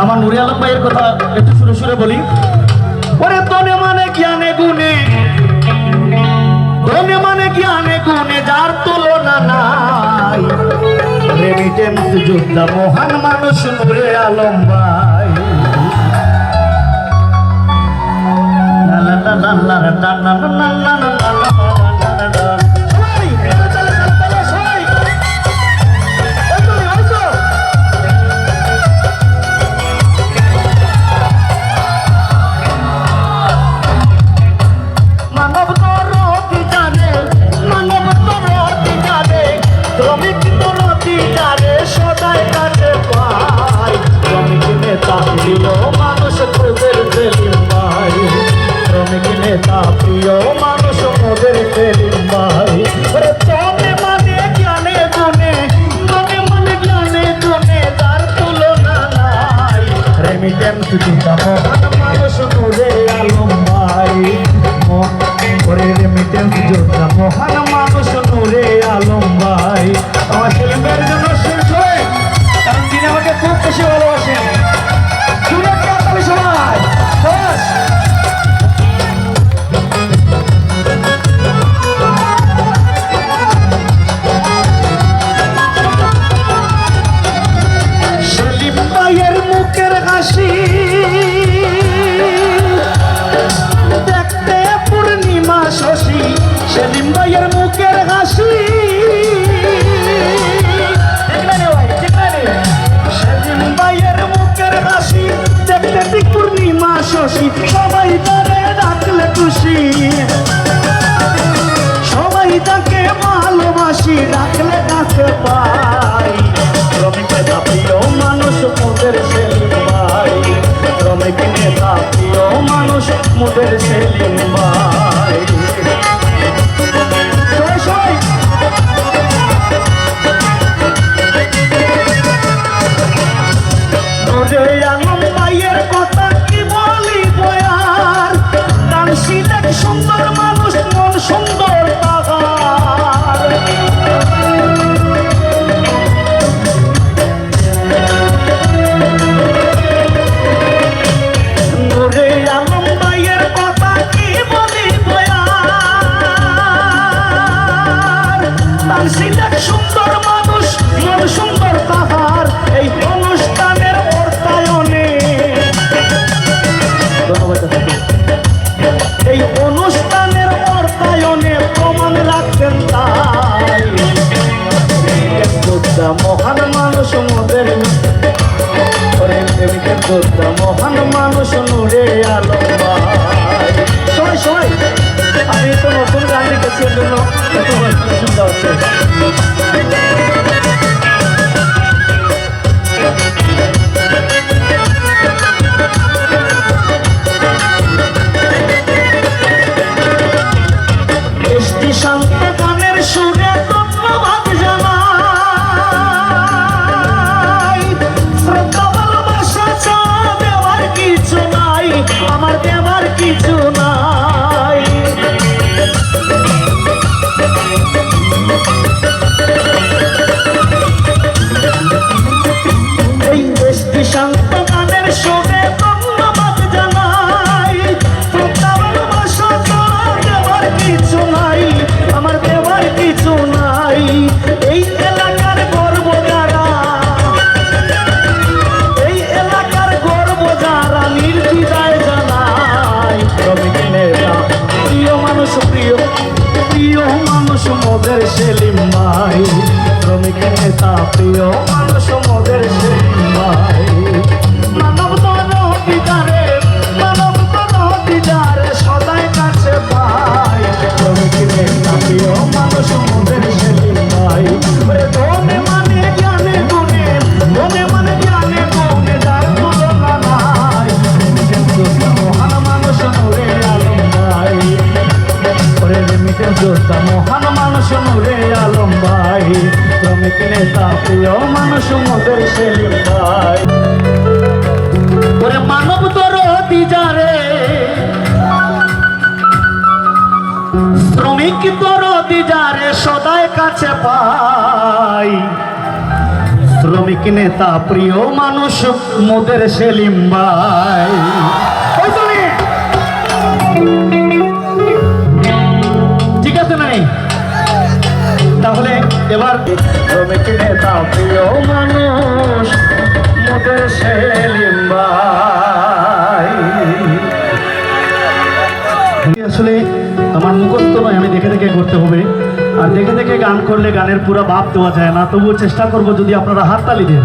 আমার নুরে আলম ভাইয়ের কথা একটু সুরে সুরে বলি। ওরে তনে মানে জ্ঞানে গুণে, তনে মানে জ্ঞানে গুণে যার তুলনা নাই। রেমিটেন্স যোদ্ধা মহান মানুষ নুরে আলম ভাই। প্রিয় মানুষ মোদের সেলিম ভাই। তনে মানে জ্ঞানে গুণে, তনে মানে জ্ঞানে গুণে তার তুলনা নাই। রেমিটেন্স যোদ্ধা মহান মানুষ নুরে আলম ভাই। ওরে রেমিটেন্স যোদ্ধা মহান মানুষ নুরে আলম ভাই। আমার সেলিমের জন্য শেষ হয়, কারণ তিনি আমাকে খুব বেশি ভালোবাসেন। সবাই দেখতে পূর্ণিমা শশী, সেলিম ভাইয়ের মুখের হাসি। সেলিম ভাইয়ের মুখের হাসি দেখতে ঠিক পূর্ণিমা শশী। সবাই তারে ডাকলে খুশি, সবাই তাকে ভালোবাসি, ডাকলে কাছে পাই। শ্রমিক নেতা প্রিয় মানুষ মোদের সেলিম ভাই। শ্রমিক নেতা প্রিয় মানুষ মোদের সেলিম ভাই। আলম ভাইয়ের কথা কি বলি বয়ার, ডান্সি দেখ সুন্দর মানুষ মন সুন্দর তাহার। নুরে আলম ভাইয়ের কথা কি বলি বয়ার, ডান্সি দেখ সুন্দর মানুষ মন সুন্দর তাহার। এই অনুষ্ঠানের অর্থায়নে, এই অনুষ্ঠানের অর্থায়নে প্রমাণ রাখতেন তাই। যোদ্ধা মহান মানুষ মোদের, যোদ্ধা মহান মানুষ নুরে আলম ভাই। সবাই সবাই আমি তো নতুন গান লিখেছি, এর জন্য একটু শুনতে হচ্ছে। শান্ত গানের সুরে ধন্যবাদ জানাই। শ্রদ্ধা ভালোবাসা ছাড়া দেওয়ার কিছু নাই, আমার দেওয়ার কিছু নাই। এই দেশটি শান্ত গানের সুরে ধন্যবাদ জানাই। শ্রদ্ধা ভালোবাসা ছাড়া দেওয়ার কিছু নাই, আমার দেওয়ার কিছু নাই। এই এলাকার গর্ব যারা, এই এলাকার গর্ব যারা নির্দ্বিধায় জানাই। শ্রমিক নেতা প্রিয় মানুষ, প্রিয় প্রিয় মানুষ মোদের সেলিম ভাই। শ্রমিক নেতা প্রিয় মানুষ মোদের সেলিম ভাই। মানব তনবিদারে, মানব তনবিদারে সদাই কাছে পাই। শ্রমিক নেতা প্রিয় মানুষ মোদের সেলিম ভাই। ধনে মানে জ্ঞানে গুণে, ধনে মানে জ্ঞানে গুণে যার তুলনা নাই। মহান মানুষ নুরে আলম ভাই। রেমিটেন্স যোদ্ধা মহান মানুষ নুরে আলম ভাই। শ্রমিক নেতা প্রিয় মানুষ মোদের সেলিম ভাই। ওরে মানব দরদি যারে, শ্রমিক দরদি যারে সদাই কাছে পাই। শ্রমিক নেতা প্রিয় মানুষ মোদের সেলিম ভাই। ওই তো নে। ঠিক আছে নাই? তাহলে এবার শ্রমিক নেতা প্রিয় মানুষ মোদের সেলিম ভাই। আসলে আমার মুখস্থ নয়, আমি দেখে দেখে করতে হবে। আর দেখে দেখে গান করলে গানের পুরো ভাব দেওয়া যায় না, তবুও চেষ্টা করব যদি আপনারা হাততালি দেন।